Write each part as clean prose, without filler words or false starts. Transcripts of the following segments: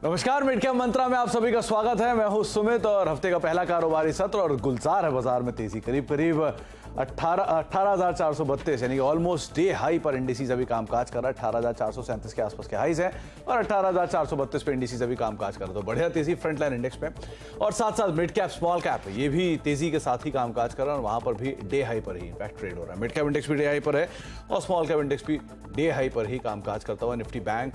नमस्कार, mid cap मंत्रा में आप सभी का स्वागत है। मैं हूं सुमित और हफ्ते का पहला कारोबारी सत्र और गुलजार है बाजार में तेजी। करीब 18,432 यानी कि ऑलमोस्ट डे हाई पर इंडिसेस अभी कामकाज कर रहा है। 18,437 के आसपास के हाईज हैं और 18,432 पे इंडिसेस अभी कामकाज कर रहा है। तो बढ़िया तेजी फ्रंट लाइन इंडेक्स पे और साथ साथ मिड कैप स्मॉल कैप ये भी तेजी के साथ ही कामकाज कर रहा है और वहां पर भी डे हाई पर ही इनफैक्ट ट्रेड हो रहा है। मिड कैप इंडेक्स भी डे हाई पर है और स्मॉल कैप इंडेक्स भी डे हाई पर ही कामकाज करता हुआ। निफ्टी बैंक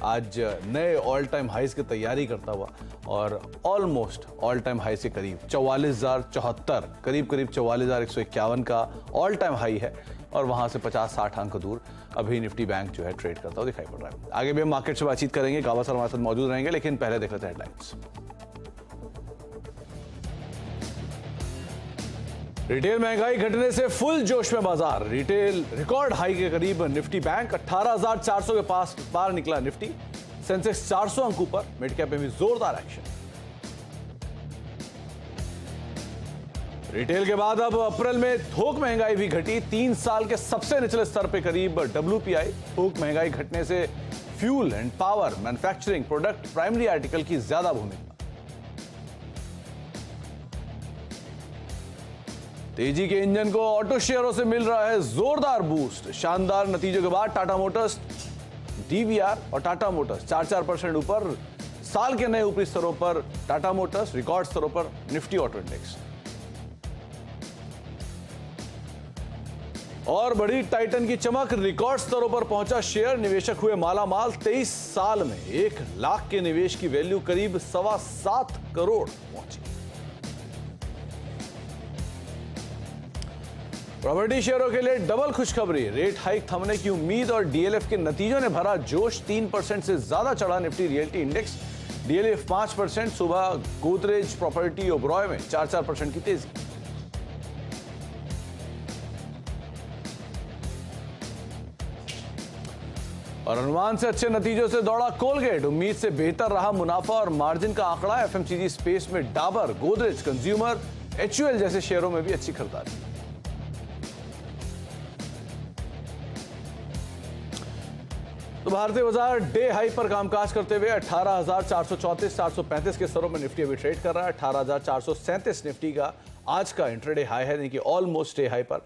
आज नए ऑल टाइम हाइज की तैयारी करता हुआ और ऑलमोस्ट ऑल टाइम हाई से करीब 44,074 करीब 44,151 का ऑल टाइम हाई है और वहां से 50-60 अंक दूर अभी निफ्टी बैंक जो है ट्रेड करता हुआ दिखाई पड़ रहा है। आगे भी हम मार्केट से बातचीत करेंगे, गावा सर हमारे साथ मौजूद रहेंगे, लेकिन पहले देख लेते हैं हेडलाइंस। रिटेल महंगाई घटने से फुल जोश में बाजार। रिटेल रिकॉर्ड हाई के करीब निफ्टी बैंक 18,400 के पास पार निकला निफ्टी। सेंसेक्स 400 अंक ऊपर। मिड कैप में भी जोरदार एक्शन। रिटेल के बाद अब अप्रैल में थोक महंगाई भी घटी। 3 साल के सबसे निचले स्तर पे करीब WPI। थोक महंगाई घटने से fuel and power, manufacturing, product, primary article की ज्यादा भूमिका। तेजी के इंजन को ऑटो शेयरों से मिल रहा है जोरदार बूस्ट। शानदार नतीजों के बाद टाटा मोटर्स, DVR और टाटा मोटर्स 4% ऊपर। साल के नए ऊपरी स्तरों पर टाटा मोटर्स, रिकॉर्ड स्तरों पर निफ्टी ऑटो इंडेक्स। और बड़ी टाइटन की चमक, रिकॉर्ड स्तरों पर पहुंचा शेयर। निवेशक हुए मालामाल। 23 साल में 1 लाख के निवेश की वैल्यू करीब 7.25 करोड़ पहुंची। प्रॉपर्टी शेयरों के लिए डबल खुशखबरी। रेट हाइक थमने की उम्मीद और DLF के नतीजों ने भरा जोश। 3% से ज्यादा चढ़ा निफ्टी रियल्टी इंडेक्स। DLF 5%। सुबह गोदरेज प्रॉपर्टी ओबरॉय में 4% की तेजी। और अनुमान से अच्छे नतीजों से दौड़ा कोलगेट। उम्मीद से बेहतर रहा मुनाफा और मार्जिन का आंकड़ा। FMCG स्पेस में डाबर, गोदरेज, कंज्यूमर, HUL जैसे शेयरों में भी अच्छी खरीदारी। तो भारतीय बाजार डे हाई पर कामकाज करते हुए 18,434 435 के स्तरों में निफ्टी अभी ट्रेड कर रहा है। 18,437 निफ्टी का आज का इंट्राडे हाई है, यानी कि ऑलमोस्ट डे हाई पर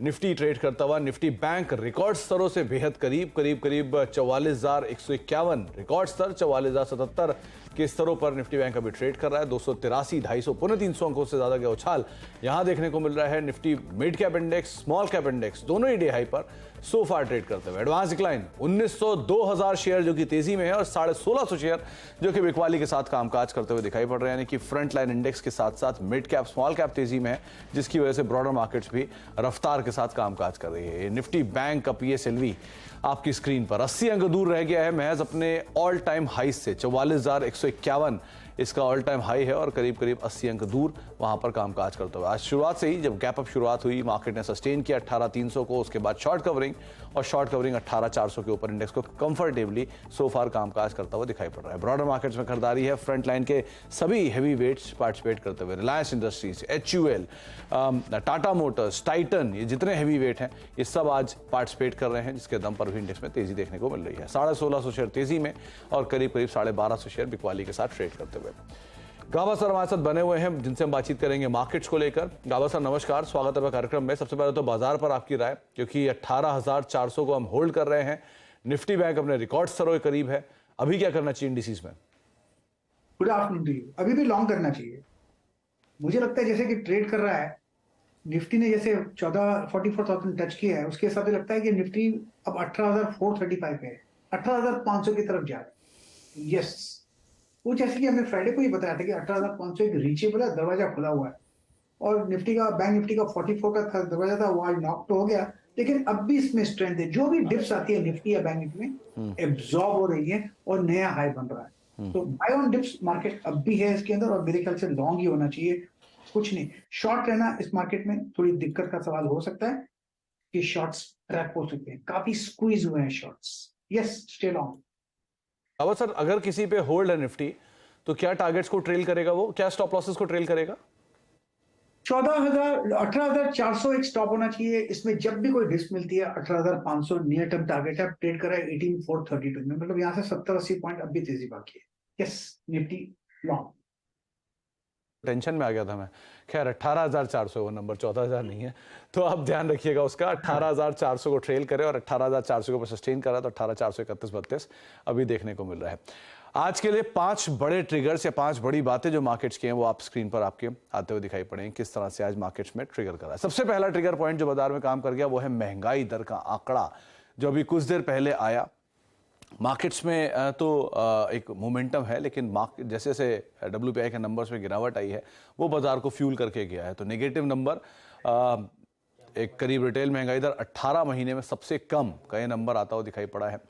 निफ्टी ट्रेड करता हुआ। निफ्टी बैंक रिकॉर्ड स्तरों से बेहद करीब 44,151 रिकॉर्ड स्तर। 44,077 के स्तरों पर निफ्टी बैंक अभी ट्रेड कर रहा है। 283, 250, 350 अंकों से ज्यादा का उछाल यहां देखने को मिल रहा है। Nifty mid cap index, small cap index दोनों ही डे हाई पर सो फार ट्रेड करते हुए। एडवांस डिक्लाइन 1900 2000 शेयर जो कि तेजी में है और 1650 शेयर जो कि बिकवाली के साथ कामकाज करते हुए दिखाई पड़ रहे हैं। यानी कि फ्रंट लाइन इंडेक्स के साथ साथ मिड कैप, स्मॉल कैप तेजी में है, जिसकी वजह से ब्रॉडर मार्केट्स भी रफ्तार के साथ कामकाज कर रही है। निफ्टी बैंक का PSLV आपकी स्क्रीन पर 80 अंक दूर रह गया है महज अपने ऑल टाइम हाई से। 44,151 इसका ऑल टाइम हाई है और करीब 80 अंक दूर वहां पर कामकाज करता हुआ। आज शुरुआत से ही जब गैप अप शुरुआत हुई, मार्केट ने सस्टेन किया 18,300 को। उसके बाद शॉर्ट कवरिंग और शॉर्ट कवरिंग 18,400 के ऊपर इंडेक्स को कंफर्टेबली सो फार कामकाज करता हुआ दिखाई पड़ रहा है। ब्रॉडर मार्केट्स में खरीदारी है। फ्रंट लाइन के सभी हैवी वेट्स पार्टिसिपेट करते हुए। Reliance industries, HUL, Tata Motors, Titan, ये जितने हैवी वेट हैं ये सब आज पार्टिसिपेट कर रहे हैं, जिसके दम पर भी इंडेक्स में तेजी देखने को मिल रही है। 1650 शेयर तेजी में और करीब 1250 शेयर बिकवाली के साथ ट्रेड करते हुए। गावा सर हमारे साथ बने हुए हैं, जिनसे हम बातचीत करेंगे मार्केट्स को लेकर। गावा सर नमस्कार, स्वागत है कार्यक्रम में। सबसे पहले तो बाजार पर आपकी राय, क्योंकि 18,400 को हम होल्ड कर रहे हैं। निफ्टी बैंक अपने रिकॉर्ड स्तरों के करीब है। अभी क्या करना चाहिए इंडिसेस में? Good afternoon to you. अभी भी लॉन्ग करना चाहिए। मुझे लगता है जैसे कि ट्रेड कर रहा है निफ्टी ने, जैसे 44,000 टच किया है, उसके हिसाब से लगता है कि निफ्टी अब 18,435 पे है, 18,500 की तरफ जा रहा है। यस, वो जैसे कि हमने फ्राइडे को ही बताया था कि 18,500 एक रीचेबल है, दरवाजा खुला हुआ है। और निफ्टी का, बैंक निफ्टी का 44 का था दरवाजा था, वो आज नॉक तो हो गया, लेकिन अब भी इसमें स्ट्रेंथ है। जो भी डिप्स आती है निफ्टी या बैंक निफ्टी में एब्जॉर्ब हो रही है और नया हाई बन रहा है। तो बाय ऑन डिप्स मार्केट अब भी है इसके अंदर और मेरे ख्याल से लॉन्ग ही होना चाहिए, कुछ नहीं। शॉर्ट रहना इस मार्केट में थोड़ी दिक्कत का सवाल हो सकता है कि शॉर्ट्स ट्रैप हो सकते हैं, काफी स्क्वीज हुए हैं शॉर्ट्स। Yes, stay long. अब सर अगर किसी पे होल्ड है निफ्टी तो क्या टारगेट्स को ट्रेल करेगा, वो क्या स्टॉप लॉसेस को ट्रेल करेगा? 18,400 एक स्टॉप होना चाहिए। इसमें जब भी कोई डिस्क मिलती है 18,500 नियर टर्म टारगेट है। ट्रेड करा है 18,432 में, मतलब यहाँ से 70-80 पॉइंट अब भी तेजी बाकी है। Yes Nifty long. टेंशन में आ गया था मैं। खैर 18,400 वो नंबर, 14,000 नहीं है, तो आप ध्यान रखिएगा उसका। 18,400 को ट्रेल करे और 18,400 को सस्टेन करा तो 18,431-32 अभी देखने को मिल रहा है। आज के लिए 5 बड़े ट्रिगर्स या 5 बड़ी बातें जो मार्केट्स की हैं वो आप स्क्रीन पर आपके आते हुए दिखाई पड़ेंगे, किस तरह से आज मार्केट्स में ट्रिगर करा है। सबसे पहला ट्रिगर पॉइंट जो बाजार में काम कर गया वो है महंगाई दर का आंकड़ा, जो अभी कुछ देर पहले आया। मार्केट्स में तो एक मोमेंटम है, लेकिन जैसे जैसे WPI के नंबर्स में गिरावट आई है वो बाजार को फ्यूल करके गया है। तो नेगेटिव नंबर एक करीब रिटेल महंगाई दर 18 महीने में सबसे कम का ये नंबर आता हुआ दिखाई पड़ा है,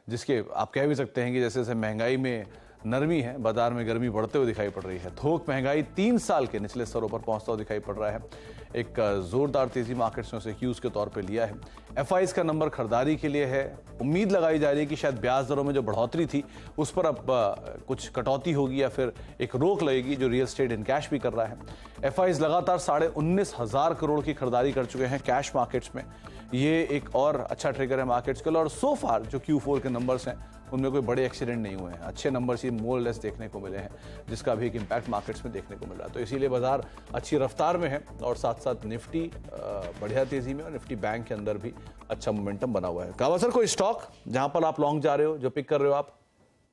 जिसके आप कह भी सकते हैं कि जैसे जैसे महंगाई में नरमी है, बाजार में गर्मी बढ़ते हुए दिखाई पड़ रही है। थोक महंगाई 3 साल के निचले स्तरों पर पहुंचता हुआ दिखाई पड़ रहा है। एक जोरदार तेजी मार्केट्स ने उसे क्यूज के तौर पे लिया है। एफआईज का नंबर खरीदारी के लिए है। उम्मीद लगाई जा रही है कि शायद ब्याज दरों में जो बढ़ोतरी थी उस पर अब कुछ कटौती होगी या फिर एक रोक लगेगी, जो रियल एस्टेट इन कैश भी कर रहा है। एफआईज लगातार 19,500 करोड़ की खरीदारी कर चुके हैं कैश मार्केट्स में। ये एक और अच्छा ट्रिगर है मार्केट्स के लिए। और सो फार जो Q4 के नंबर्स हैं उनमें कोई बड़े एक्सीडेंट नहीं हुए हैं, अच्छे नंबर्स ही मोर लेस देखने को मिले हैं, जिसका भी एक इम्पैक्ट मार्केट्स में देखने को मिल रहा है। तो इसीलिए बाजार अच्छी रफ्तार में है और साथ साथ निफ्टी बढ़िया तेजी में और निफ्टी बैंक के अंदर भी अच्छा मोमेंटम बना हुआ है। कावा सर, कोई स्टॉक जहां पर आप लॉन्ग जा रहे हो, जो पिक कर रहे हो आप?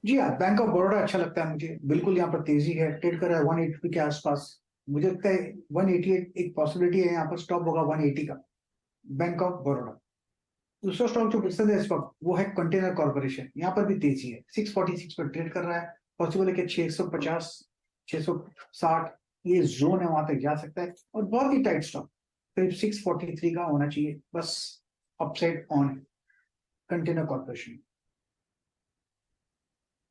जी हाँ, बैंक ऑफ बड़ौदा अच्छा लगता है मुझे, बिल्कुल यहाँ पर तेजी है, ट्रेड कर रहा है 180 के आसपास। मुझे लगता है 188 एक पॉसिबिलिटी है, यहाँ पर स्टॉप होगा 180 का, बैंक ऑफ बड़ौदा। दूसरा स्टॉक जो पसंद है इस वक्त वो है कंटेनर कॉर्पोरेशन, यहाँ पर भी तेजी है, 646 पर ट्रेड कर रहा है। पॉसिबल है कि 650 660 ये जोन है, वहां तक जा सकता है। और बहुत ही टाइट स्टॉक करीब 643 का होना चाहिए, बस अपसाइड ऑन है कंटेनर कॉर्पोरेशन।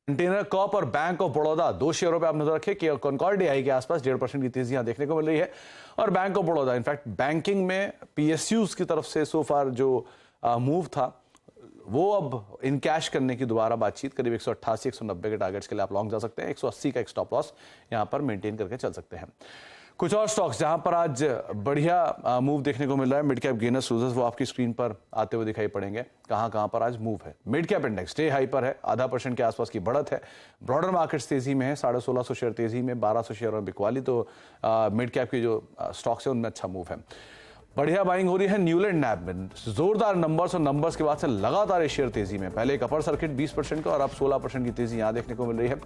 कंटेनर कॉर्प और बैंक ऑफ बड़ौदा, 2 शेयरों पे आप नजर रखें कि कॉनकॉर्ड DI के आसपास 1.5% की तेजी यहां देखने को मिल रही है। और bank of Baroda in fact banking में PSUs की तरफ से सो फार जो मूव था वो अब इन कैश करने की दोबारा बातचीत, करीब 188 190 के टारगेट्स के लिए आप लॉन्ग जा सकते हैं। 180 का एक स्टॉप लॉस यहां पर मेंटेन करके चल सकते हैं। कुछ और स्टॉक्स जहां पर आज बढ़िया मूव देखने को मिल रहा है, मिड कैप गेनर्स लूजर्स, वो आपकी स्क्रीन पर आते हुए दिखाई पड़ेंगे। कहां पर आज मूव है। Mid cap index day high पर है, 0.5% के आसपास की बढ़त है। ब्रॉडर मार्केट्स तेजी में है, 1650 शेयर तेजी में, 1200 शेयर और बिकवाली। तो मिड कैप की जो स्टॉक्स है उनमें अच्छा मूव है। बढ़िया बाइंग हो रही है न्यूलैंड नैब में, जोरदार नंबर्स और नंबर्स के बाद से लगातार ये शेयर तेजी में। पहले एक अपर सर्किट 20% का और अब 16% की तेजी यहां देखने को मिल रही है।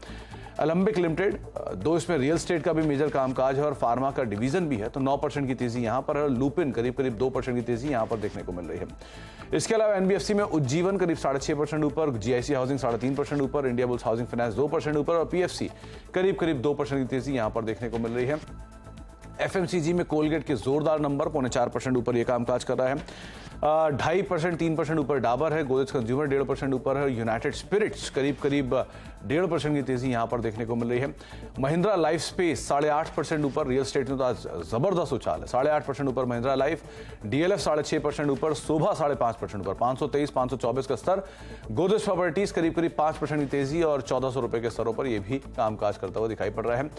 एलंबिक लिमिटेड, दो इसमें रियल एस्टेट का भी मेजर कामकाज है और फार्मा का डिवीजन भी है, तो 9% की तेजी यहां पर है। और लुपिन करीब 2% की तेजी यहां पर देखने को मिल रही है। इसके अलावा एनबीएफसी में उज्जीवन करीब 6.5% ऊपर, जीआईसी हाउसिंग 3.5% ऊपर, इंडिया बुल्स हाउसिंग फाइनेंस 2% ऊपर और पीएफसी करीब 2% की तेजी यहां पर देखने को मिल रही है। एफएमसीजी में कोलगेट के जोरदार नंबर, 0.4% ऊपर ये कामकाज कर रहा है। 2.5% 3% ऊपर डाबर है, गोदरेज कंज्यूमर 1.5% ऊपर है, यूनाइटेड स्पिरिट्स करीब 1.5% की तेजी यहां पर देखने को मिल रही है। महिंद्रा लाइफ स्पेस 8.5% ऊपर, रियल स्टेट में तो आज जबरदस्त उछाल है, 8.5% ऊपर महिंद्रा लाइफ, डीएलएफ 6.5% ऊपर, शोभा 5.5% ऊपर, 523 524 का स्तर। गोदरेज प्रॉपर्टीज करीब 5% की तेजी और 1400 रुपए के स्तरों पर यह भी कामकाज करता हुआ दिखाई पड़ रहा है।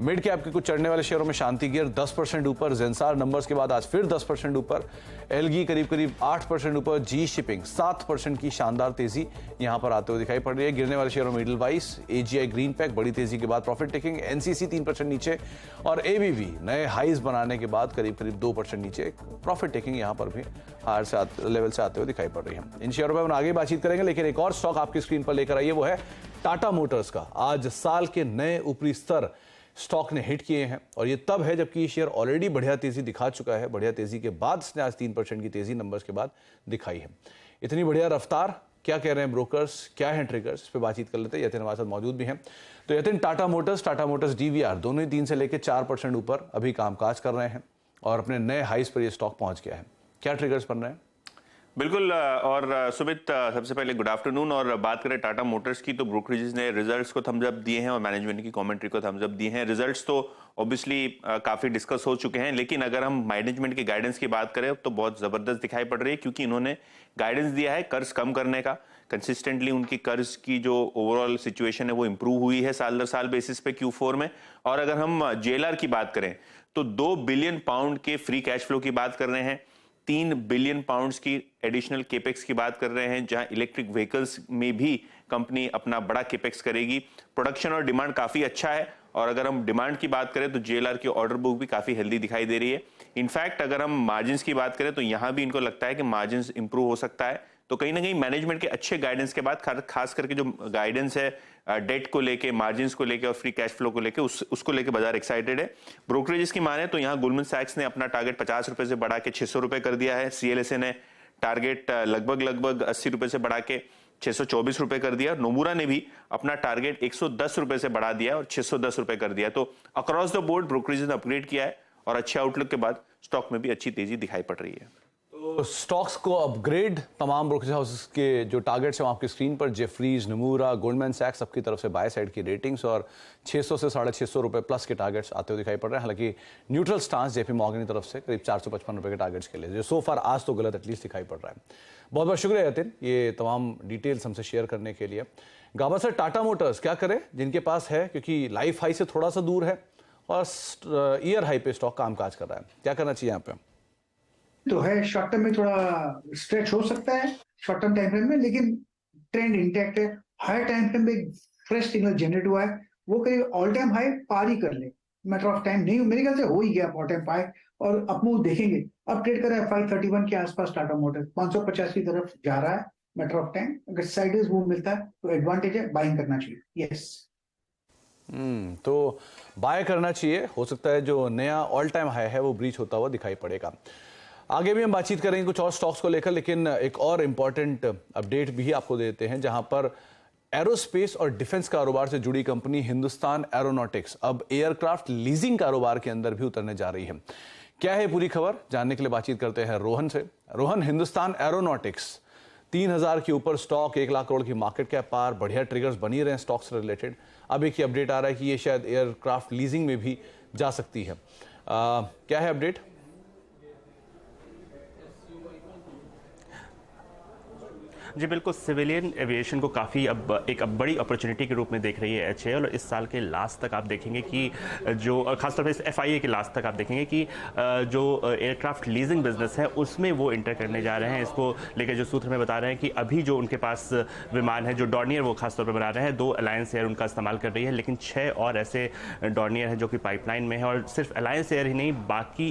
मिड कैप के कुछ चढ़ने वाले शेयरों में शांति गियर 10% ऊपर, जेंसार नंबर्स के बाद आज फिर 10% ऊपर, एलगी करीब 8% ऊपर, जी शिपिंग 7% की शानदार तेजी यहां पर आते हुए दिखाई पड़ रही है। गिरने वाले शेयरों में इडलवाइस, एजीआई ग्रीन पैक बड़ी तेजी के बाद प्रॉफिट टेकिंग, एनसीसी 3% नीचे और एबीवी नए हाईज बनाने के बाद करीब 2% नीचे, प्रॉफिट टेकिंग यहां पर भी हायर लेवल से आते हुए दिखाई पड़ रही है। इन शेयरों पर हम आगे बातचीत करेंगे, लेकिन एक और स्टॉक आपकी स्क्रीन पर लेकर आइए, वो है टाटा मोटर्स का। आज साल के नए ऊपरी स्तर स्टॉक ने हिट किए हैं और ये तब है जबकि ये शेयर ऑलरेडी बढ़िया तेजी दिखा चुका है। बढ़िया तेजी के बाद इसने आज 3% की तेजी नंबर्स के बाद दिखाई है। इतनी बढ़िया रफ्तार, क्या कह रहे हैं ब्रोकर्स, क्या है ट्रिगर्स, इस पे बातचीत कर लेते हैं। यतिन हमारे साथ मौजूद भी हैं। तो यतिन, टाटा मोटर्स डीवीआर दोनों ही 3 से लेकर 4% ऊपर अभी कामकाज कर रहे हैं और अपने नए हाइस पर ये स्टॉक पहुंच गया है। क्या ट्रिगर्स बन रहे हैं? बिल्कुल। और सुमित, सबसे पहले गुड आफ्टरनून। और बात करें टाटा मोटर्स की, तो ब्रोकरेजेस ने रिजल्ट्स को थम्स अप दिए हैं और मैनेजमेंट की कमेंट्री को थम्स अप दिए हैं। रिजल्ट्स तो ऑब्वियसली काफी डिस्कस हो चुके हैं, लेकिन अगर हम मैनेजमेंट के गाइडेंस की बात करें तो बहुत जबरदस्त दिखाई पड़ रही है, क्योंकि इन्होंने गाइडेंस दिया है कर्ज कम करने का। कंसिस्टेंटली उनकी कर्ज की जो ओवरऑल सिचुएशन है वो इंप्रूव हुई है साल दर साल बेसिस पे Q4 में। और अगर हम JLR की बात करें तो 2 बिलियन पाउंड के फ्री कैश फ्लो की बात कर रहे हैं। 3 बिलियन पाउंड्स की एडिशनल केपेक्स की बात कर रहे हैं, जहां इलेक्ट्रिक व्हीकल्स में भी कंपनी अपना बड़ा केपेक्स करेगी। प्रोडक्शन और डिमांड काफी अच्छा है, और अगर हम डिमांड की बात करें तो जेएलआर की ऑर्डर बुक भी काफी हेल्दी दिखाई दे रही है। इनफैक्ट अगर हम मार्जिन्स की बात करें तो यहां भी इनको लगता है कि मार्जिन्स इंप्रूव हो सकता है। तो कहीं ना कहीं मैनेजमेंट के अच्छे गाइडेंस के बाद, खास करके जो गाइडेंस है डेट को लेके, मार्जिन्स को लेके और फ्री कैश फ्लो को लेके, उसको लेके बाजार एक्साइटेड है। ब्रोकरेजेस की माने तो यहाँ गोल्डमैन सैक्स ने अपना टारगेट 50 रुपए से बढ़ा के 600 रुपए कर दिया है। सीएलएसए ने टारगेट लगभग 80 रुपए से बढ़ा के 624 रुपए कर दिया। नोमुरा ने भी अपना टारगेट 110 रुपए से बढ़ा दिया और 610 रुपए कर दिया। तो अक्रॉस द बोर्ड ब्रोकरेजेस ने अपग्रेड किया है, और अच्छे आउटलुक के बाद स्टॉक में भी अच्छी तेजी दिखाई पड़ रही है। तो स्टॉक्स को अपग्रेड तमाम ब्रोकरेज हाउसेस के जो टारगेट्स हैं आपकी स्क्रीन पर, जेफरीज, नमूरा, गोल्डमैन सैक्स, सबकी तरफ से बाय साइड की रेटिंग्स और 600 से 650 रुपए प्लस के टारगेट्स आते हुए दिखाई पड़ रहे हैं। हालांकि न्यूट्रल स्टांस जेपी मॉर्गन की तरफ से करीब 455 रुपए के टारगेट्स के लिए, जो सो फार आज तो गलत एटलीस्ट दिखाई पड़ रहा है। बहुत बहुत शुक्रिया यतिन, ये तमाम डिटेल्स हमसे शेयर करने के लिए। गाबा सर, टाटा मोटर्स क्या करें जिनके पास है, क्योंकि लाइफ हाई से थोड़ा सा दूर है और ईयर हाई पे स्टॉक कामकाज कर रहा है, क्या करना चाहिए यहाँ पे? तो है, शॉर्ट टर्म में थोड़ा स्ट्रेच हो सकता है शॉर्ट टर्म टाइम फ्रेम में, लेकिन ट्रेंड इंटैक्ट है। हाई टाइम फ्रेम में एक फ्रेश सिग्नल जनरेट हुआ है, वो करीब ऑल टाइम हाई पार ही कर ले, मैटर ऑफ टाइम नहीं, मेरे ख्याल से हो ही गया ऑल टाइम हाई, और अपमूव देखेंगे। अब ट्रेड कर रहा है 531 के आसपास, टाटा मोटर 550 की तरफ जा रहा है, मैटर ऑफ टाइम। अगर साइडवेज मूव मिलता है तो एडवांटेज है, बाइंग करना चाहिए। यस, तो बाय करना चाहिए। हो सकता है जो नया ऑल टाइम हाई है वो ब्रीच होता हुआ दिखाई पड़ेगा। आगे भी हम बातचीत करेंगे कुछ और स्टॉक्स को लेकर, लेकिन एक और इंपॉर्टेंट अपडेट भी आपको देते हैं, जहां पर एरोस्पेस और डिफेंस कारोबार से जुड़ी कंपनी हिंदुस्तान एरोनॉटिक्स अब एयरक्राफ्ट लीजिंग कारोबार के अंदर भी उतरने जा रही है। क्या है पूरी खबर, जानने के लिए बातचीत करते हैं रोहन से। रोहन, हिंदुस्तान एरोनॉटिक्स 3000 के ऊपर स्टॉक, 1 लाख करोड़ की मार्केट कैप पार, बढ़िया ट्रिगर्स बनी रहे हैं स्टॉक से रिलेटेड। अब एक ही अपडेट आ रहा है कि ये शायद एयरक्राफ्ट लीजिंग में भी जा सकती है। क्या है अपडेट? जी बिल्कुल, सिविलियन एविएशन को काफ़ी अब एक बड़ी अपॉर्चुनिटी के रूप में देख रही है एचएएल, और इस साल के लास्ट तक आप देखेंगे कि जो खासतौर पर इस एफआईए के लास्ट तक आप देखेंगे कि जो एयरक्राफ्ट लीजिंग बिजनेस है उसमें वो इंटर करने जा रहे हैं। इसको लेकर जो सूत्र में बता रहे हैं कि अभी जो उनके पास विमान है, जो डॉर्नियर वो खासतौर पर बना रहे हैं, 2 अलायंस एयर उनका इस्तेमाल कर रही है, लेकिन 6 और ऐसे डॉर्नियर हैं जो कि पाइपलाइन में है। और सिर्फ अलायंस एयर ही नहीं, बाकी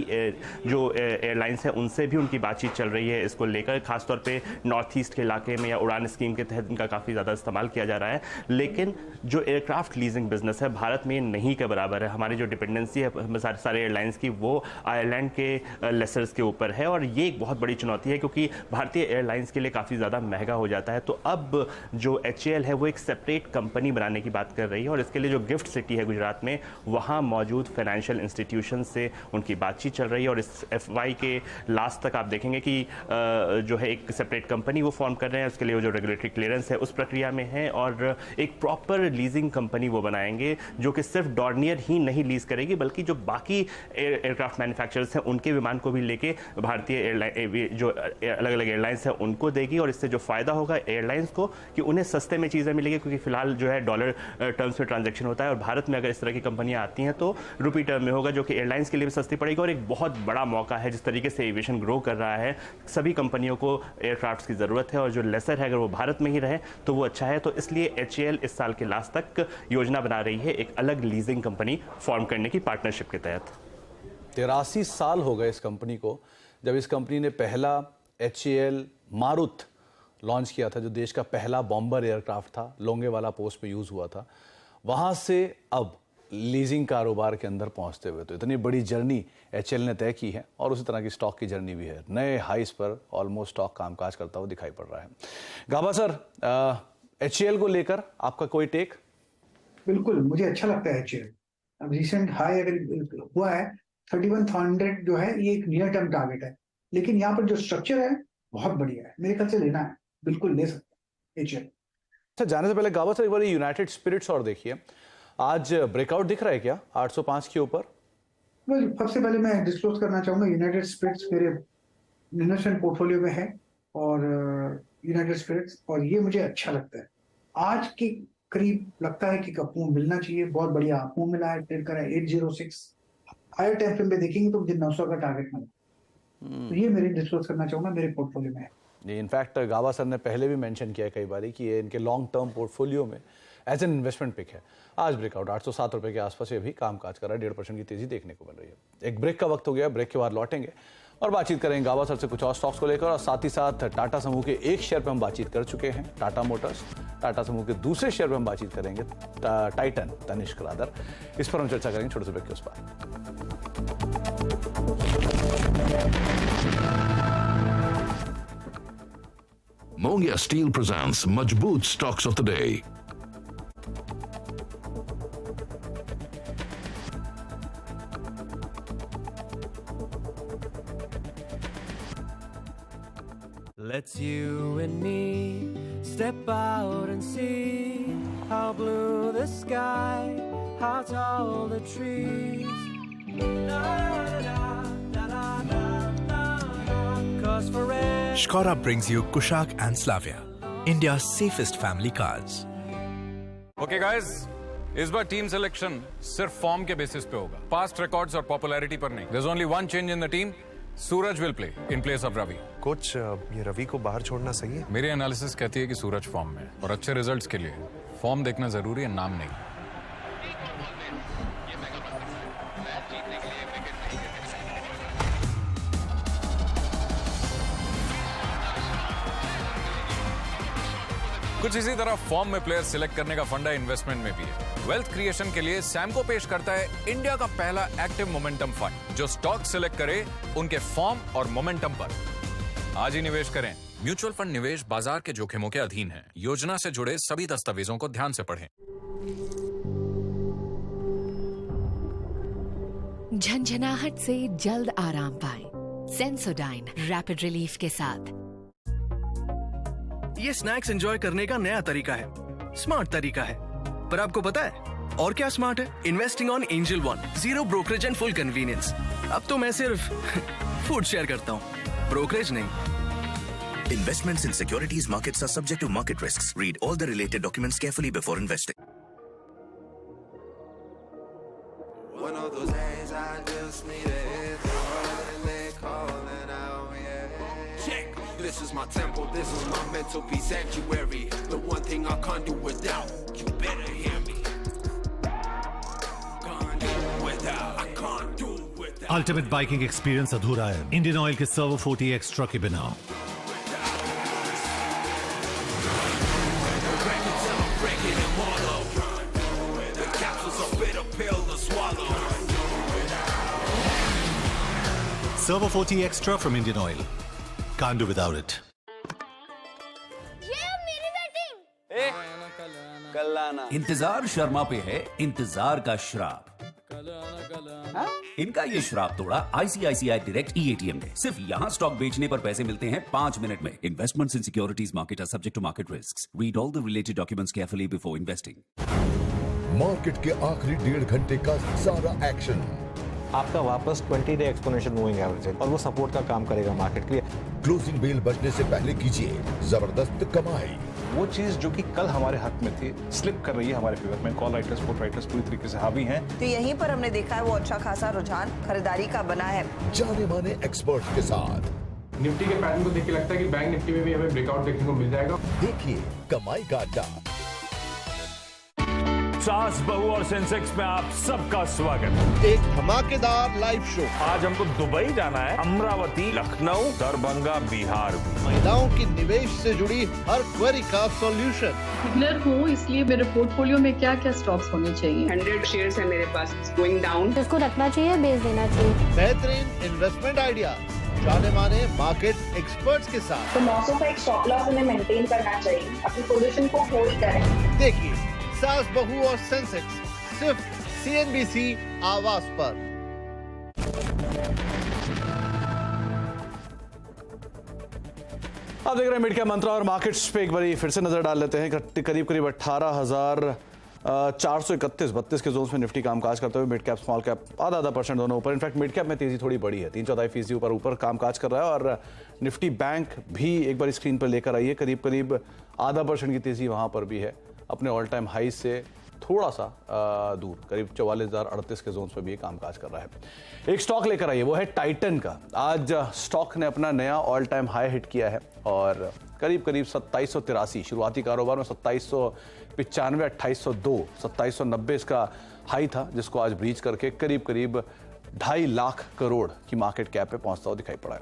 जो एयरलाइंस है उनसे भी उनकी बातचीत चल रही है इसको लेकर। खासतौर पर नॉर्थ ईस्ट के इलाके में या उड़ान स्कीम के तहत इनका काफ़ी ज़्यादा इस्तेमाल किया जा रहा है। लेकिन जो एयरक्राफ्ट लीजिंग बिजनेस है भारत में नहीं के बराबर है। हमारी जो डिपेंडेंसी है सारे एयरलाइंस की, वो आयरलैंड के लेसर्स के ऊपर है, और ये एक बहुत बड़ी चुनौती है क्योंकि भारतीय एयरलाइंस के लिए काफ़ी ज़्यादा महंगा हो जाता है। तो अब जो एचएएल है वो एक सेपरेट कंपनी बनाने की बात कर रही है, और इसके लिए जो गिफ्ट सिटी है गुजरात में, वहाँ मौजूद फाइनेंशियल इंस्टीट्यूशन से उनकी बातचीत चल रही है। और इस एफवाई के लास्ट तक आप देखेंगे कि जो है एक सेपरेट कंपनी वो फॉर्म कर रहे हैं, उसके लिए जो रेगुलेटरी क्लियरेंस है उस प्रक्रिया में है, और एक प्रॉपर लीजिंग कंपनी वो बनाएंगे जो कि सिर्फ डॉर्नियर ही नहीं लीज करेगी बल्कि जो बाकी एयरक्राफ्ट मैन्युफैक्चरर्स हैं उनके विमान को भी लेके भारतीय एयरलाइन जो अलग अलग एयरलाइंस हैं उनको देगी। और इससे जो फायदा होगा एयरलाइंस को कि उन्हें सस्ते में चीज़ें मिलेगी, क्योंकि फिलहाल जो है डॉलर टर्म्स में ट्रांजेक्शन होता है, और भारत में अगर इस तरह की कंपनियां आती हैं तो रुपी टर्म में होगा, जो कि एयरलाइंस के लिए भी सस्ती पड़ेगी। और एक बहुत बड़ा मौका है, जिस तरीके से एविएशन ग्रो कर रहा है, सभी कंपनियों को एयरक्राफ्ट की ज़रूरत है, और जो लेसर है अगर वो भारत में ही रहे तो वो अच्छा है। तो इसलिए एचएएल इस साल के लास्ट तक योजना बना रही है एक अलग लीजिंग कंपनी फॉर्म करने की पार्टनरशिप के तहत। 83 साल हो गए इस कंपनी को, जब इस कंपनी ने पहला एचएएल मारुत लॉन्च किया था, जो देश का पहला बॉम्बर एयरक्राफ्ट था, लोंगेवाला पोस्ट पे यूज हुआ था। वहां से अब लीजिंग कारोबार के अंदर पहुंचते हुए तो इतनी बड़ी जर्नी एचएएल ने तय की है, और उसी तरह की स्टॉक की जर्नी भी है। नए हाइस पर ऑलमोस्ट स्टॉक कामकाज करता हुआ दिखाई पड़ रहा है। गाबा सर, एचएएल को लेकर आपका कोई टेक? बिल्कुल, मुझे अच्छा लगता है एचएएल। अब रिसेंट हाई अगर हुआ है 3100 जो है, ये एक नियर टर्म टारगेट है, लेकिन यहाँ पर जो स्ट्रक्चर है बहुत बढ़िया है, मेरे ख्याल से लेना है, बिल्कुल ले सकते हैं एचएएल। अच्छा, जाने से पहले गाबा सर एक बार यूनाइटेड स्पिरिट्स और देखिए, आज ब्रेकआउट दिख रहा है क्या 805 के ऊपर? सबसे पहले मैं डिस्क्लोज करना चाहूंगा, यूनाइटेड स्पिरिट्स मेरे इन्वेस्टमेंट पोर्टफोलियो में है, और यूनाइटेड स्पिरिट्स, और ये मुझे अच्छा लगता है। आज के करीब लगता है कि अपमूव मिलना चाहिए, बहुत बढ़िया अपमूव मिला है, ट्रेड करा है 806। हायर टाइम फ्रेम पे देखेंगे तो मुझे 900 का टारगेट मिला। तो ये मेरे डिस्क्लोज करना चाहूंगा मेरे पोर्टफोलियो में है। ये इनफैक्ट गावा सर ने पहले भी मेंशन किया कई बार कि ये इनके लॉन्ग टर्म पोर्टफोलियो में एज एन इन्वेस्टमेंट पिक है। आज ब्रेकआउट 807 रुपए के आसपास ये भी कामकाज कर रहा है, 1.5% की तेजी देखने को मिल रही है। एक ब्रेक का वक्त हो गया, ब्रेक के बाद लौटेंगे और बातचीत करेंगे गावा सर से कुछ और स्टॉक्स को लेकर, और साथ ही साथ टाटा समूह के एक शेयर पर हम बातचीत कर चुके हैं, टाटा मोटर्स। टाटा समूह के दूसरे शेयर पर हम बातचीत करेंगे, टाइटन, तनिष्क रादर। इस पर हम चर्चा करेंगे छोटे से ब्रेक के उस पर। Mongia Steel presents Majboot Stocks of the Day. Let's you and me step out and see how blue the sky, how tall the trees. La, da, da, da, da, da, da. 'Cause forever Škoda brings you Kushaq and Slavia, India's safest family cars. Okay guys, इस बार team selection सिर्फ form के basis पे होगा, past records और popularity पर नहीं। There is only one change in the team, Suraj will play in place of Ravi. Coach, ये रवि को बाहर छोड़ना सही है? मेरी एनालिसिस कहती है कि सूरज फॉर्म में है और अच्छे रिजल्ट्स के लिए फॉर्म देखना जरूरी है, नाम नहीं। कुछ इसी तरह फॉर्म में प्लेयर सिलेक्ट करने का फंडा इन्वेस्टमेंट में भी है। वेल्थ क्रिएशन के लिए सैमको पेश करता है इंडिया का पहला एक्टिव मोमेंटम फंड, जो स्टॉक सिलेक्ट करे उनके फॉर्म और मोमेंटम पर। आज ही निवेश करें। म्यूचुअल फंड निवेश बाजार के जोखिमों के अधीन है। योजना से जुड़े सभी दस्तावेजों को ध्यान से पढ़ें। झंझनाहट से जल्द आराम पाएं। सेंसोडाइन रैपिड रिलीफ के साथ। ये स्नैक्स एंजॉय करने का नया तरीका है, स्मार्ट तरीका है। पर आपको पता है और क्या स्मार्ट है? Investing on angel one, zero brokerage and full convenience. अब तो मैं सिर्फ फूड शेयर करता हूँ, ब्रोकरेज नहीं। Investments in securities markets are subject to market risks. Read all the related documents carefully before investing. one of those days I just need to hit the road and they calling out, yeah. Check. This is my temple, this is my mental peace sanctuary. The one thing I can't do without. You better hear me. Can't do without. I can't do without. Ultimate biking experience अधूरा है Indian oil के servo 40 extra के बिना। Servo 40 Extra from Indian Oil. Can't do without it. ये मेरी batting. कल आना। इंतजार शर्मा पे है इंतजार का श्राप। इनका ये श्राप तोड़ा ICICI डायरेक्ट eATM ने। सिर्फ यहाँ स्टॉक बेचने पर पैसे मिलते हैं 5 मिनट में। Investments in securities market are subject to market risks. Read all the related documents carefully before investing. Market के आखिरी 1.5 घंटे का सारा एक्शन आपका वापस 20 डे एक्सपोनेंशियल मूविंग एवरेज है और वो सपोर्ट का काम करेगा मार्केट के लिए। क्लोजिंग बेल बजने से पहले कीजिए जबरदस्त कमाई। वो चीज जो कि कल हमारे हक में थी स्लिप कर रही है हमारे फेवर में। कॉल राइटर्स, पुट राइटर्स पूरी तरीके से हावी हैं। तो यहीं पर हमने देखा है वो अच्छा खासा रुझान खरीदारी का बना है जाने माने एक्सपर्ट्स के साथ। निफ्टी के पैटर्न को देख के लगता है कि बैंक निफ्टी में भी हमें ब्रेकआउट देखने को मिल जाएगा। देखिए कमाई का अड्डा। सास बहू और सेंसेक्स में आप सबका स्वागत। एक धमाकेदार लाइव शो। आज हमको दुबई जाना है, अमरावती, लखनऊ, दरभंगा, बिहार भी। महिलाओं की निवेश से जुड़ी हर क्वेरी का सॉल्यूशन। बिगनर हूँ, इसलिए मेरे पोर्टफोलियो में क्या क्या स्टॉक्स होने चाहिए। 100 शेयर्स है मेरे पास, गोइंग डाउन। इसको रखना चाहिए, बेच देना चाहिए। बेहतरीन इन्वेस्टमेंट आइडिया जाने माने मार्केट एक्सपर्ट्स के साथ। तो मौसम का एक स्टॉप लॉस हमें मेंटेन करना चाहिए, अपनी पोजीशन को होल्ड करें। देखिए सास बहू और सेंसेक्स सिर्फ CNBC आवाज पर। आप देख रहे हैं मिड कैप मंत्रा और मार्केट्स पे एक बारी फिर से नजर डाल लेते हैं। करीब 18,431-32 के जोन्स में निफ्टी कामकाज करते हुए मिड कैप स्मॉल कैप आधा % दोनों ऊपर। इनफैक्ट मिड कैप में तेजी थोड़ी बड़ी है, 3/4% ऊपर कामकाज कर रहा है। और निफ्टी बैंक भी एक बार स्क्रीन पर लेकर आई है, करीब 0.5% की तेजी वहां पर भी है। अपने ऑल टाइम हाई से थोड़ा सा दूर, करीब 44,038 के जोन में भी ये कामकाज कर रहा है। एक स्टॉक लेकर आइए, वो है टाइटन का। आज स्टॉक ने अपना नया ऑल टाइम हाई हिट किया है और करीब 2783, शुरुआती कारोबार में 2795, 2802, 2790 इसका हाई था, जिसको आज ब्रीच करके करीब 2.5 लाख करोड़ की मार्केट कैप पे पहुंचता हुआ दिखाई पड़ा है।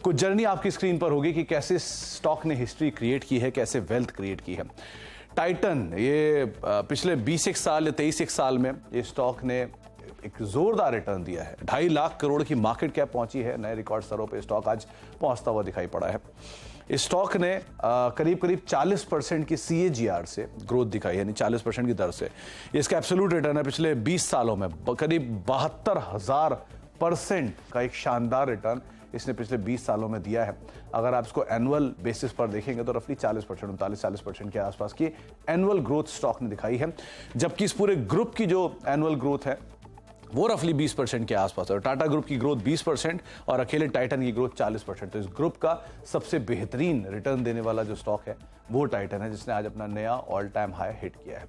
कुछ जर्नी आपकी स्क्रीन पर होगी कि कैसे स्टॉक ने हिस्ट्री क्रिएट की है, कैसे वेल्थ क्रिएट की है। टाइटन, ये पिछले 20 साल या 23 साल में ये स्टॉक ने एक जोरदार रिटर्न दिया है। 2.5 लाख करोड़ की मार्केट कैप पहुंची है, नए रिकॉर्ड स्तरों पे स्टॉक आज पहुंचता हुआ दिखाई पड़ा है। इस स्टॉक ने करीब 40% की CAGR से ग्रोथ दिखाई, यानी 40% की दर से। इसका एब्सोल्यूट रिटर्न है पिछले 20 सालों में करीब 72,000% का एक शानदार रिटर्न इसने पिछले 20 सालों में दिया है। अगर आप इसको एनुअल बेसिस पर देखेंगे तो रफली 40%, 39-40% के आसपास की एनुअल ग्रोथ स्टॉक ने दिखाई है, जबकि इस पूरे ग्रुप की जो एनुअल ग्रोथ है वो रफली 20% के आसपास है। और टाटा ग्रुप की ग्रोथ 20% और अकेले टाइटन की ग्रोथ 40%। तो इस ग्रुप का सबसे बेहतरीन रिटर्न देने वाला जो स्टॉक है वो टाइटन है, जिसने आज अपना नया ऑल टाइम हाई हिट किया है।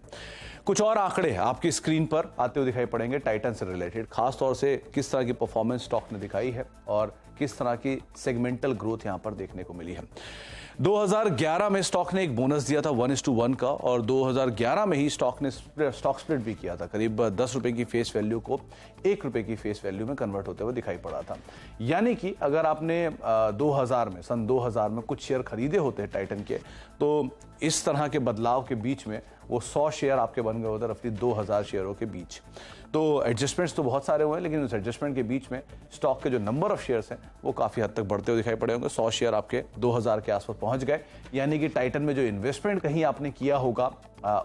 कुछ और आंकड़े आपकी स्क्रीन पर आते हुए दिखाई पड़ेंगे टाइटन से रिलेटेड, खासतौर से किस तरह की परफॉर्मेंस स्टॉक ने दिखाई है और किस तरह की सेगमेंटल ग्रोथ यहां पर देखने को मिली है। 2011 में स्टॉक ने एक बोनस दिया था 1:1 का, और 2011 में ही स्टॉक ने स्टॉक स्प्लिट भी किया था। करीब 10 रुपए की फेस वैल्यू को 1 रुपए की फेस वैल्यू में कन्वर्ट होते हुए दिखाई पड़ा था। यानी कि अगर आपने 2000 में, सन 2000 में कुछ शेयर खरीदे होते हैं टाइटन के, तो इस तरह के बदलाव के बीच में वो 100 शेयर आपके बन गए होते रफली 2000 शेयरों के बीच। तो एडजस्टमेंट्स तो बहुत सारे हुए हैं, लेकिन उस एडजस्टमेंट के बीच में स्टॉक के जो नंबर ऑफ शेयर्स हैं वो काफ़ी हद तक बढ़ते हुए दिखाई पड़े होंगे। 100 शेयर आपके 2000 के आसपास पहुंच गए, यानी कि टाइटन में जो इन्वेस्टमेंट कहीं आपने किया होगा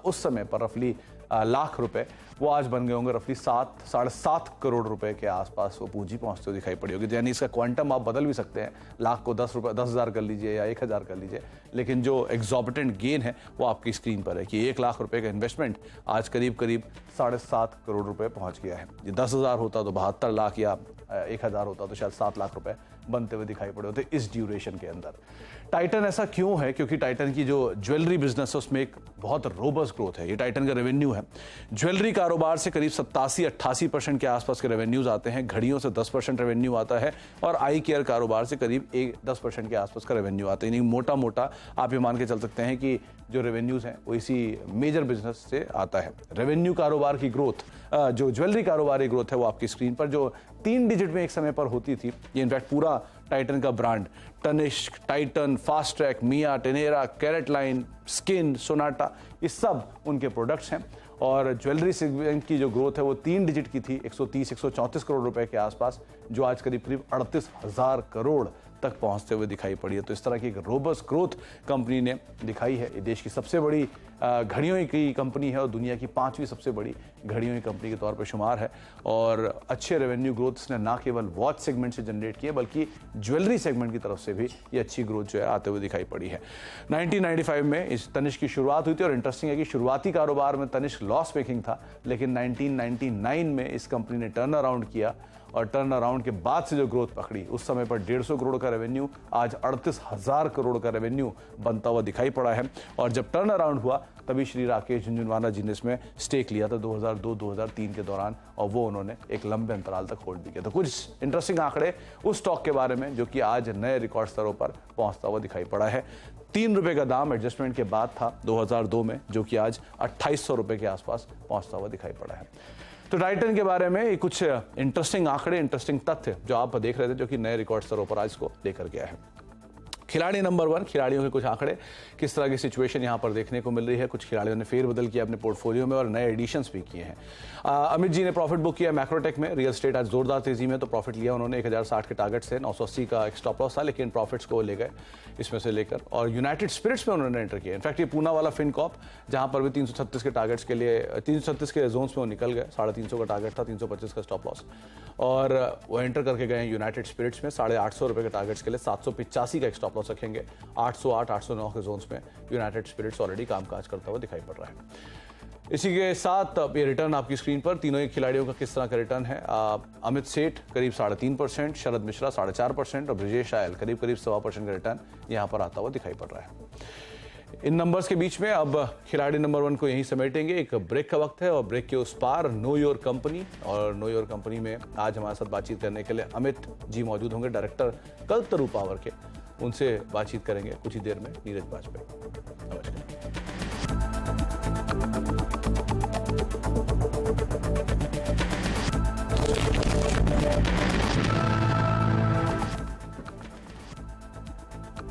उस समय पर रफली लाख रुपए, वो आज बन गए होंगे रफली 7-7.5 करोड़ रुपए के आसपास वो पूंजी पहुंचते हुए दिखाई पड़ी होगी। यानी इसका क्वांटम आप बदल भी सकते हैं, लाख को 10,000 कर लीजिए या 1,000 कर लीजिए, लेकिन जो एग्जॉर्बिटेंट गेन है वो आपकी स्क्रीन पर है कि 1 लाख रुपए का इन्वेस्टमेंट आज करीब 7.5 करोड़ रुपए पहुंच गया है। ये 10,000 होता तो 72 लाख या 1,000 होता तो शायद 7 लाख रुपए बनते हुए दिखाई पड़े होते इस ड्यूरेशन के अंदर। टाइटन ऐसा क्यों है? क्योंकि टाइटन की जो ज्वेलरी बिजनेस है उसमें एक बहुत रोबस्ट ग्रोथ है। ये टाइटन का रेवेन्यू है। ज्वेलरी कारोबार से करीब 87-88% के आसपास के रेवेन्यूज आते हैं, घड़ियों से 10% रेवेन्यू आता है, और आई केयर कारोबार से करीब 10% के आसपास का रेवेन्यू आता है। यानी मोटा मोटा आप ये मान के चल सकते हैं कि जो रेवेन्यूज हैं वो इसी मेजर बिजनेस से आता है। रेवेन्यू कारोबार की ग्रोथ, जो ज्वेलरी कारोबार की ग्रोथ है वो आपकी स्क्रीन पर जो 3 डिजिट में एक समय पर होती थी, ये इनफैक्ट पूरा टाइटन का brand, Tanishq, Titan, Fastrack, Mia, Taneira, CaratLane, Skinn, Sonata, ये सब उनके प्रोडक्ट्स हैं। और ज्वेलरी सेगमेंट की जो ग्रोथ है वो 3 डिजिट की थी, 130-134 करोड़ रुपए के आसपास, जो आज करीब 38,000 करोड़ तक पहुंचते हुए दिखाई पड़ी है। तो इस तरह की एक रोबस्ट ग्रोथ कंपनी ने दिखाई है। ये देश की सबसे बड़ी घड़ियों की कंपनी है और दुनिया की 5वीं सबसे बड़ी घड़ियों की कंपनी के तौर पर शुमार है। और अच्छे रेवेन्यू ग्रोथ इसने ना केवल वॉच सेगमेंट से जनरेट किए, बल्कि ज्वेलरी सेगमेंट की तरफ से भी ये अच्छी ग्रोथ जो है आते हुए दिखाई पड़ी है। 1995 में इस तनिष्क की शुरुआत हुई थी, और इंटरेस्टिंग है कि शुरुआती कारोबार में तनिष्क लॉस मेकिंग था, लेकिन 1999 में इस कंपनी ने टर्न अराउंड किया, और टर्न अराउंड के बाद से जो ग्रोथ पकड़ी, उस समय पर 150 करोड़ का रेवेन्यू, आज 38,000 करोड़ का रेवेन्यू बनता हुआ दिखाई पड़ा है। और जब टर्न अराउंड हुआ तभी श्री राकेश झुनझुनवाला जी ने इसमें स्टेक लिया था 2002-2003 के दौरान, और वो उन्होंने एक लंबे अंतराल तक होल्ड भी किया। तो कुछ इंटरेस्टिंग आंकड़े उस स्टॉक के बारे में जो कि आज नए रिकॉर्ड स्तरों पर पहुंचता हुआ दिखाई पड़ा है। 3 रुपए का दाम एडजस्टमेंट के बाद था 2002 में, जो कि आज 2800 रुपए के आसपास पहुंचता हुआ दिखाई पड़ा है। तो टाइटन के बारे में कुछ इंटरेस्टिंग आंकड़े, इंटरेस्टिंग तथ्य जो आप देख रहे थे, जो कि नए रिकॉर्ड स्तरों पर आज को लेकर गया है। खिलाड़ी नंबर 1, खिलाड़ियों के कुछ आंकड़े, किस तरह की सिचुएशन यहां पर देखने को मिल रही है। कुछ खिलाड़ियों ने फेरबदल किया अपने पोर्टफोलियो में और नए एडिशंस भी किए हैं। अमित जी ने प्रॉफिट बुक किया मैक्रोटेक में। रियल स्टेट आज जोरदार तेजी में, तो प्रॉफिट लिया उन्होंने 1060 के टारगेट से। 980 का एक स्टॉप लॉस था, लेकिन प्रॉफिट्स को ले गए इसमें से लेकर। और यूनाइटेड स्पिरिट्स में उन्होंने एंटर किया। इनफैक्ट ये पूना वाला फिनकॉप, जहां पर भी 336 के टारगेट्स के लिए 336 के जोन्स में वो निकल गए। 350 का टारगेट था, 325 का स्टॉप लॉस, और वो एंटर करके गए यूनाइटेड स्पिरिट्स में 850 रुपए के टारगेट्स के लिए। 785 का एक स्टॉप लॉस रखेंगे। 808, 809 के जोन्स में यूनाइटेड स्पिरिट्स ऑलरेडी कामकाज करता हुआ दिखाई पड़ रहा है। इसी के साथ ये रिटर्न आपकी स्क्रीन पर तीनों ही खिलाड़ियों का किस तरह का रिटर्न है। अमित सेठ करीब 3.5%, शरद मिश्रा 4.5% और ब्रजेश आयल करीब 1.25% का रिटर्न यहां पर आता हुआ दिखाई पड़ रहा है। इन नंबर्स के बीच में अब खिलाड़ी नंबर 1 को यहीं समेटेंगे। एक ब्रेक का वक्त है और ब्रेक के उस पार नो योर कंपनी, और नो योर कंपनी में आज हमारे साथ बातचीत करने के लिए अमित जी मौजूद होंगे, डायरेक्टर कल्पतरू पावर के। उनसे बातचीत करेंगे कुछ ही देर में नीरज वाजपेयी। नमस्कार।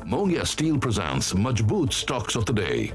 Mongia Steel presents Majboot Stocks of the Day.